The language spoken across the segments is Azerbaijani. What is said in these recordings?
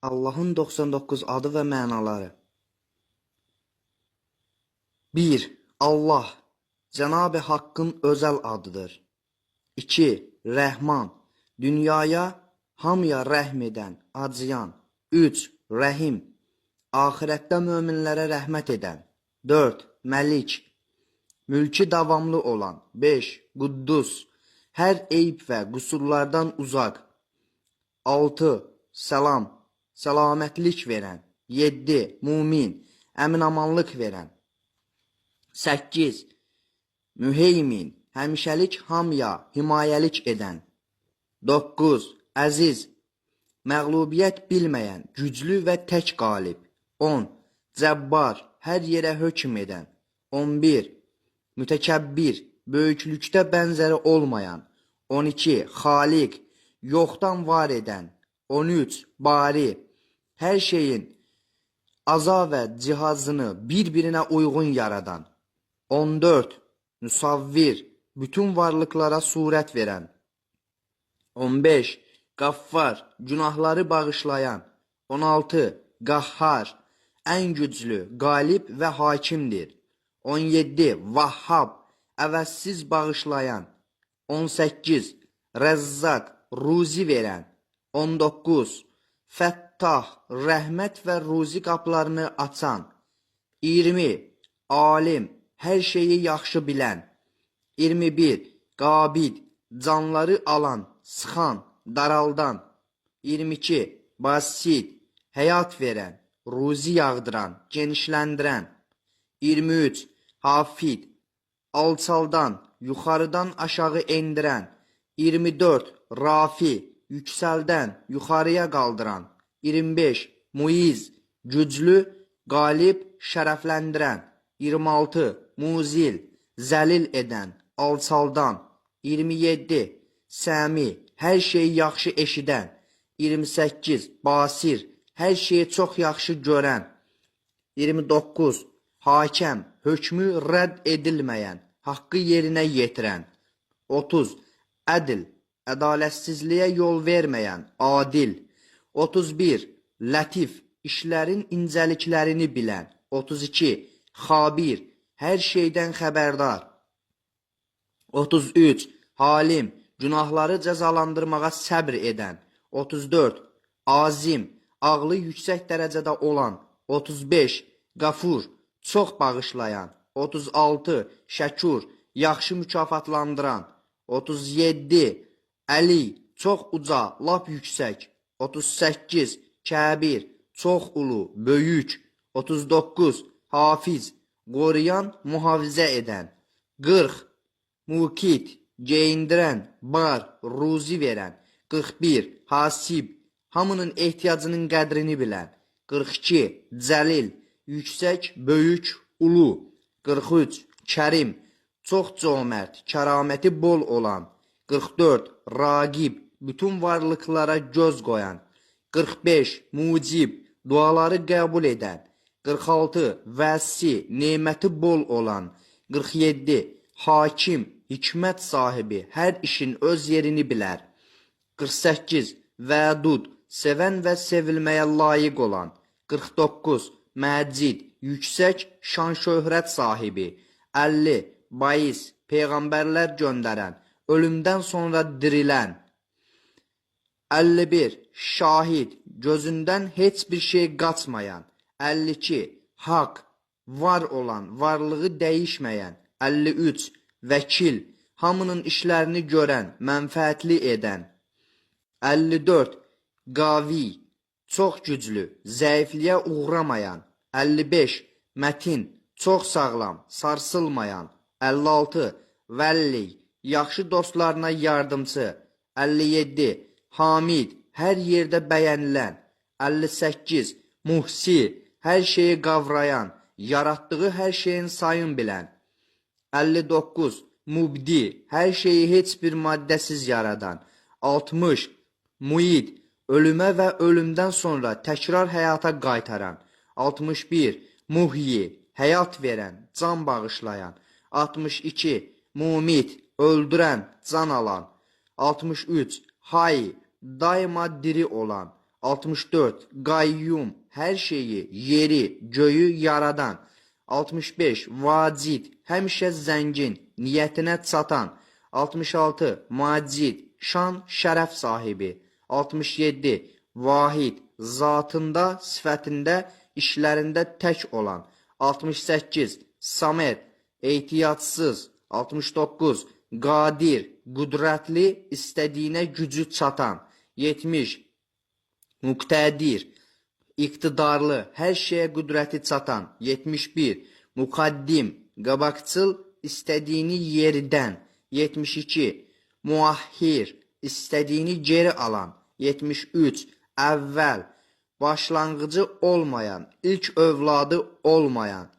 Allahın 99 adı və mənaları. 1. Allah, Cənab-ı Haqqın özəl adıdır. 2. Rəhman, dünyaya, hamıya rəhm edən, acıyan. 3. Rəhim, axirətdə möminlərə rəhmət edən. 4. Məlik, mülki davamlı olan. 5. Quddus, hər eyb və qüsurlardan uzaq. 6. Səlam, səlamətlik verən. 7. Mumin, əminamanlıq verən. 8. Müheymin, həmişəlik hamıya himayəlik edən. 9. Əziz, məğlubiyyət bilməyən, güclü və tək qalib. 10. Cəbbar, hər yerə hökm edən. 11. Mütəkəbbir, böyüklükdə bənzəri olmayan. 12. Xaliq, yoxdan var edən. 13. Bari, hər şeyin aza və cihazını bir-birinə uyğun yaradan. 14. Müsavvir, bütün varlıqlara surət verən. 15. Qaffar, günahları bağışlayan. 16. Qahhar, ən güclü, qalib və hakimdir. 17. Vahhab, əvəzsiz bağışlayan. 18. Rəzzaq, ruzi verən. 19. Fəttah, rəhmət və ruzi qaplarını açan. 20. Alim, hər şeyi yaxşı bilən. 21. Qabid, canları alan, sıxan, daraldan. 22. Basit, həyat verən, ruzi yağdıran, genişləndirən. 23. Hafid, alçaldan, yuxarıdan aşağı endirən. 24. Rafi, yüksəldən, yuxarıya qaldıran. 25. Muiz, güclü, qalib, şərəfləndirən. 26. Muzil, zəlil edən, alçaldan. 27. Səmi, hər şeyi yaxşı eşidən. 28. Basir, hər şeyi çox yaxşı görən. 29. Hakəm, hökmü rədd edilməyən, haqqı yerinə yetirən. 30. Ədl, ədalətsizliyə yol verməyən, adil. 31. Lətif, işlərin incəliklərini bilən. 32. Xabir, hər şeydən xəbərdar. 33. Halim, günahları cəzalandırmağa səbr edən. 34. Azim, ağlı yüksək dərəcədə olan. 35. Qafur, çox bağışlayan. 36. Şəkur, yaxşı mükafatlandıran. 37. Əli, çox uca, lap yüksək. 38. Kəbir, çox ulu, böyük. 39. Hafiz, qoruyan, mühafizə edən. 40. Mukit, geyindirən, bar, ruzi verən. 41. Hasib, hamının ehtiyacının qədrini bilən. 42. Cəlil, yüksək, böyük, ulu. 43. Kərim, çox cömert, kəraməti bol olan. 44. Raqib, bütün varlıqlara göz qoyan. 45. Mucib, duaları qəbul edən. 46. Vəsi, neməti bol olan. 47. Hakim, hikmət sahibi, hər işin öz yerini bilər. 48. Vədud, sevən və sevilməyə layiq olan. 49. Məcid, yüksək, şan-şöhrət sahibi. 50. Bais, peyğəmbərlər göndərən, ölümdən sonra dirilən. 51. Şahid, gözündən heç bir şey qaçmayan. 52. Haqq, var olan, varlığı dəyişməyən. 53. Vəkil, hamının işlərini görən, mənfəətli edən. 54. Qavi, çox güclü, zəifliyə uğramayan. 55. Mətin, çox sağlam, sarsılmayan. 56. Vəlli, yaxşı dostlarına yardımcı. 57. Hamid, hər yerdə bəyənilən. 58. Muhsi, hər şeyi qavrayan, yaratdığı hər şeyin sayın bilən. 59. Mubdi, hər şeyi heç bir maddəsiz yaradan. 60. Muid, ölümə və ölümdən sonra təkrar həyata qaytaran. 61. Muhyi, həyat verən, can bağışlayan. 62. Mumit, öldürən, can alan. 63. Hay, daima diri olan. 64. Qayyum, hər şeyi, yeri, göyü yaradan. 65. Vacid, həmişə zəngin, niyyətinə çatan. 66. Macid, şan, şərəf sahibi. 67. Vahid, zatında, sifətində, işlərində tək olan. 68. Samet, ehtiyatsız. 69. Qadir, qüdrətli, istədiyinə gücü çatan. 70. Muqtədir, iqtidarlı, hər şeyə qüdrəti çatan. 71. Muqaddim, qabaqcıl, istədiyini yeridən. 72. Muahhir, istədiyini geri alan. 73. Əvvəl, başlanğıcı olmayan, ilk övladı olmayan.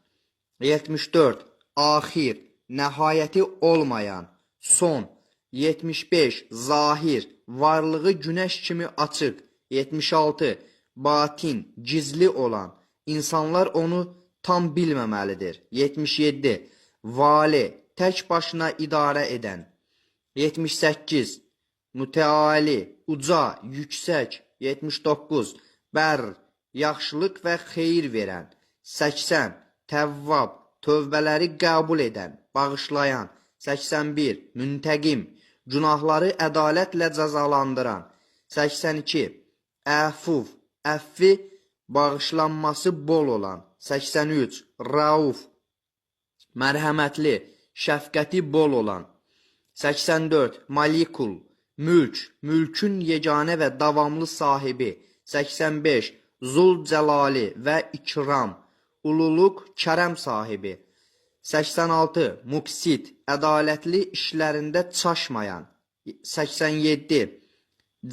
74. Axir, nəhayəti olmayan, son. 75. Zahir, varlığı günəş kimi açıq. 76. Batin, gizli olan, insanlar onu tam bilməməlidir. 77. Vali, tək başına idarə edən. 78. Müteali, uca, yüksək. 79. Bər, yaxşılıq və xeyir verən. 80. Təvvab, tövbələri qəbul edən, bağışlayan. 81. Müntəqim, günahları ədalətlə cəzalandıran. 82. Əfuf, əffi, bağışlanması bol olan. 83. Rauf, mərhəmətli, şəfqəti bol olan. 84. Malikul, mülk, mülkün yeganə və davamlı sahibi. 85. Zul-Cəlali və ikram, ululuq, kərəm sahibi. 86. Muksit, ədalətli, işlərində çaşmayan. 87.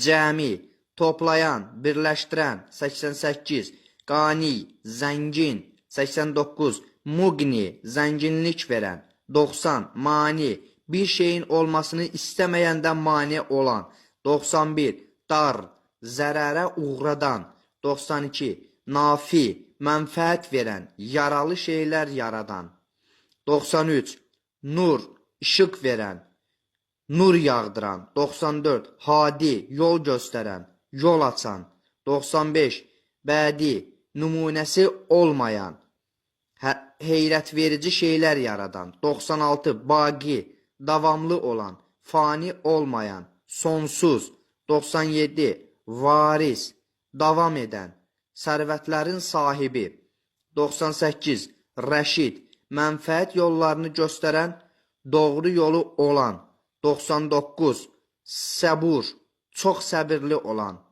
Cəmi, toplayan, birləşdirən. 88. Qani, zəngin. 89. Muqni, zənginlik verən. 90. Mani, bir şeyin olmasını istəməyəndən mane olan. 91. Dar, zərərə uğradan. 92. Nafi, mənfəət verən, yaralı şeylər yaradan. 93. Nur, işıq verən, nur yağdıran. 94. Hadi, yol göstərən, yol açan. 95. Bədi, nümunəsi olmayan, heyrət verici şeylər yaradan. 96. Baqi, davamlı olan, fani olmayan, sonsuz. 97. Varis, davam edən, sərvətlərin sahibi. 98. Rəşid, mənfəət yollarını göstərən, doğru yolu olan. 99. Səbur, çox səbirli olan.